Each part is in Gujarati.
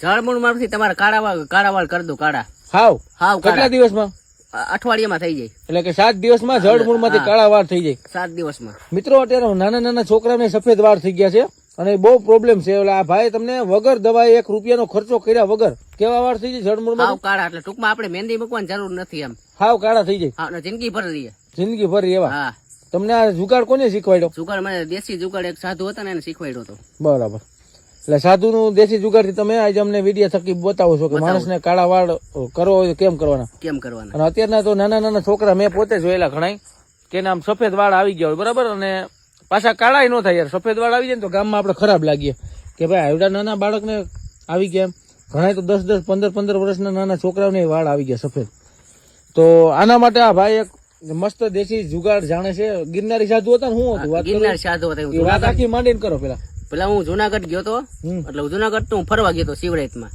જળમૂળ માંથી તમારે કાળા વાળ કરી દો. કાળા હાવ કેટલા દિવસમાં? અઠવાડિયામાં થઈ જાય. એટલે કે 7 દિવસમાં જળમૂળ માંથી કાળા વાળ થઈ જાય. 7 દિવસમાં. મિત્રો અત્યારે નાના છોકરાને સફેદ વાળ થઈ ગયા છે અને બહુ પ્રોબ્લેમ છે. એટલે આ ભાઈ તમને વગર દવાએ 1 રૂપિયાનો ખર્ચો કર્યા વગર કેવા વાળ થઈ જાય જળમૂળ માં? કાળા. એટલે ટૂંકમાં આપણે મહેંદી મૂકવાની જરૂર નથી. એમ હાવ કાળા થઈ જાય. જિંદગી ભર રહીએ. જિંદગી ભર એવા. તમને આ જુગાડ કોને શીખવાડ્યો? જુગાડ મને દેશી જુગાડ એક સાધુ હતા ને એને શીખવાડ્યો હતો. બરાબર. એટલે સાધુ નું દેશી જુગાડ થી તમે આજે અમને વિડીયો થકી બતાવો છો કે માણસને કાળા વાળ કરવો હોય કેમ કરવાના. અને અત્યારના તો નાના છોકરા મેં પોતે જોયેલા ઘણા કે આમ સફેદ વાળ આવી ગયા હોય બરાબર, અને પાછા કાળા ન થાય યાર. સફેદ વાળ આવી જાય ને તો ગામમાં આપણે ખરાબ લાગીએ કે ભાઈ આવડા નાના બાળકને આવી ગયા. ઘણા તો 10, 15 વર્ષના નાના છોકરાઓને વાળ આવી ગયા સફેદ. તો આના માટે આ ભાઈ એક મસ્ત દેશી જુગાડ જાણે છે. ગિરનારી સાધુ હતા ને શું હતું? ગિરનારી સાધુ હતા. વાત આખી માંડીને કરો. પેલા હું જુનાગઢ ગયો તો, એટલે હું જુનાગઢ તો ફરવા ગયો તો શિવરાતમાં.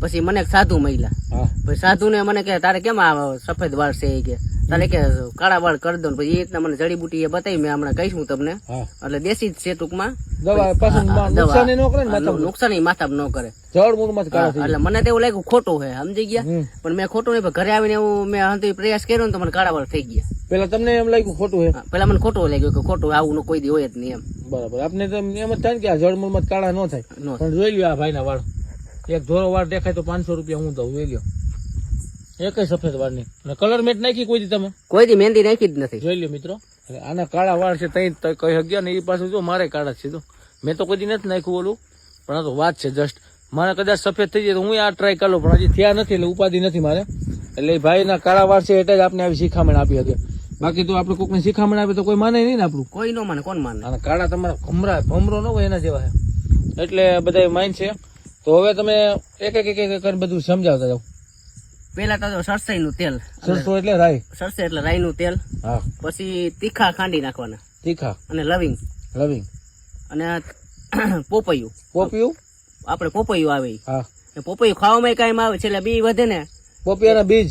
પછી મને એક સાધુ મળ્યા. પછી સાધુ ને મને કે તારે કેમ આ સફેદ વાળ છે કે તારે કે કાળા વાળ કરી દો. પછી એ રીતના મને જડીબુટી એ બતાવી. મેં હમણાં કહીશું તમને. એટલે દેશી જ છે ટૂંકમાં. નુકસાન માથા ન કરે. એટલે મને તો એવું લાગ્યું ખોટું છે, સમજી ગયા. પણ મેં ખોટું નહીં. ઘરે આવીને એવું મેં પ્રયાસ કર્યો ને તો મને કાળા વાળ થઈ ગયા. પેલા તમને એમ લાગ્યું ખોટું છે? પેલા મને ખોટું લાગ્યું કે ખોટું આવું કોઈ દી હોય જ નહીં એમ. બરાબર. આપને તો એમ જ થાય ને કે આ જળમૂળ માં કાળા ન થાય. પણ જોઈ લ્યો આ ભાઈ ના વાળ. એક ધોરો વાળ દેખાય તો 500 રૂપિયા હું દઉં. જોઈ લ્યો એક સફેદ વાળ ની. અને કલર મેટ નાખી કોઈ દી તમે? કોઈ દી મહેંદી નાખી જ નથી. જોઈ લ્યો મિત્રો, આના કાળા વાળ છે તઈ કહી શક્યા ને એ પાછું જો મારે કાળા છે. તો મેં તો કોઈ દી નથી નાખ્યું ઓલું, પણ આ તો વાત છે જસ્ટ. મારે કદાચ સફેદ થઈ જાય તો હું આ ટ્રાય કરું, પણ હજી થયા નથી એટલે ઉપાધિ નથી મારે. એટલે ભાઈ ના કાળા વાળ છે એટલે જ આપણે આવી શિખામણ આપી હતી. બાકી તો આપણે કોઈકને શિખામણ આપે તો કોઈ માને નહીં ને આપણું. કોઈ ન માને. કોણ માને? અને કાળા તમારા ભમરો ન હોય એના જેવા છે. એટલે બધા માઇન્ડ છે. તો હવે તમે એક બધું સમજાવતા જાવ. પેલા તો સરસઈ નું તેલ. સરસો એટલે રાઈ. સરસઈ એટલે રાઈ નું તેલ. પછી તીખા ખાંડી નાખવાના. તીખા અને લવિંગ અને પોપૈયું. આપણે પોપૈયું આવે. પોપૈયું ખાવામાં કાયમ આવે છે. એટલે બી વધે ને. પોપિયાના બીજ.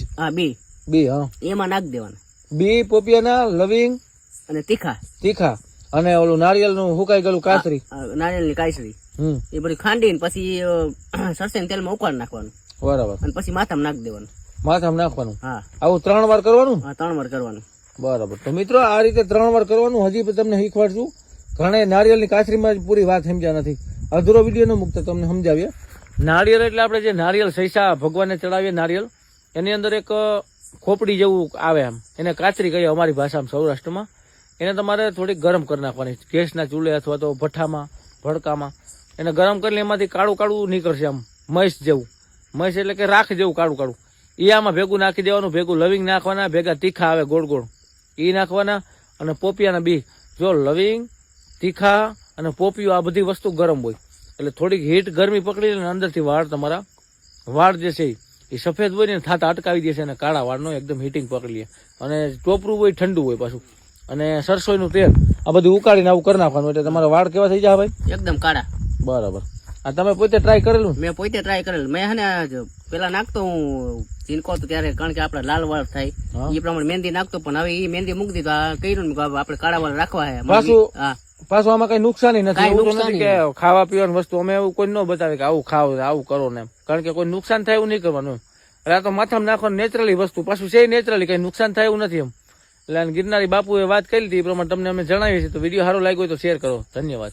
બી એમાં નાખી દેવાના. બી, પોપિયાના, લવિંગ અને તીખા અને ઓલું નારિયેળ નું હુકાઈ ગયેલું કાચરી. નારિયેળ ની કાચરી એ બધી ખાંડીને પછી સરસઈ તેલમાં ઉકાળી નાખવાનું. બરાબર. અને પછી માથામાં નાખી દેવાનું. માથામાં નાખવાનું. આવું 3 વાર કરવાનું? 3 વાર કરવાનું. બરાબર. તો મિત્રો આ રીતે 3 વાર કરવાનું. હજી તમને શીખવાડશું. ઘણા નારિયેળ ની કાચરીમાં પૂરી વાત સમજ્યા નથી. અધૂરો વિડીયો ન મૂકતા તમને સમજાવીએ. નારિયેળ એટલે આપણે જે નારિયેળ સૈસા ભગવાનને ચડાવીએ નારિયેળ, એની અંદર એક ખોપડી જેવું આવે આમ, એને કાચરી કહીએ અમારી ભાષામાં સૌરાષ્ટ્રમાં. એને તમારે થોડીક ગરમ કરી નાખવાની ગેસના ચૂલે અથવા તો ભઠ્ઠામાં ભડકામાં. એને ગરમ કરીને એમાંથી કાળું નીકળશે આમ મહીસ જેવું. મહીસ એટલે કે રાખ જેવું કાળું. એ આમાં ભેગું નાખી દેવાનું. ભેગું લવિંગ નાખવાના. ભેગા તીખા આવે ગોળ એ નાખવાના. અને પોપિયાના બી. જો લવિંગ, તીખા અને પોપિયું આ બધી વસ્તુ ગરમ હોય એટલે થોડીક હીટ ગરમી પકડી લે. અંદરથી વાળ વાળ જે છે એ સફેદ હોય ને થાતા અટકાવી દે છે. અને કાળા વાળનો એકદમ હીટિંગ પકડી લે. અને ટોપરું હોય ઠંડુ હોય પાછું. અને સરસોઈનું તેલ આ બધું ઉકાળીને આવું કરી નાખવાનું. એટલે તમારા વાળ કેવા થઈ જાય ભાઈ? એકદમ કાળા. બરાબર. આ તમે પોતે ટ્રાય કરેલું? મેં પોતે ટ્રાય કરેલું. મેં હે પેલા નાખતો હું જીનકો તો ત્યારે, કારણ કે આપડે લાલ વાળ થાય એ પ્રમાણે મહેંદી નાખતો. પણ હવે એ મહેંદી મૂકી દીધું. આ કર્યું ને આપડે કાળા વાળ રાખવા હે પાછું. આમાં કઈ નુકસાન નથી કે ખાવા પીવાની વસ્તુ અમે એવું કોઈ ન બતાવે કે આવું ખાવ આવું કરો ને, કારણ કે કોઈ નુકસાન થાય એવું નહીં કરવાનું. એટલે આ તો માથામાં નાખવાનું નેચરલી વસ્તુ. પાછું છે નેચરલી, કઈ નુકસાન થાય એવું નથી એમ. એટલે ગિરનારી બાપુએ વાત કરી હતી એ પ્રમાણે તમને અમે જણાવીએ છીએ. તો વિડીયો સારો લાગ્યો હોય તો શેર કરો. ધન્યવાદ.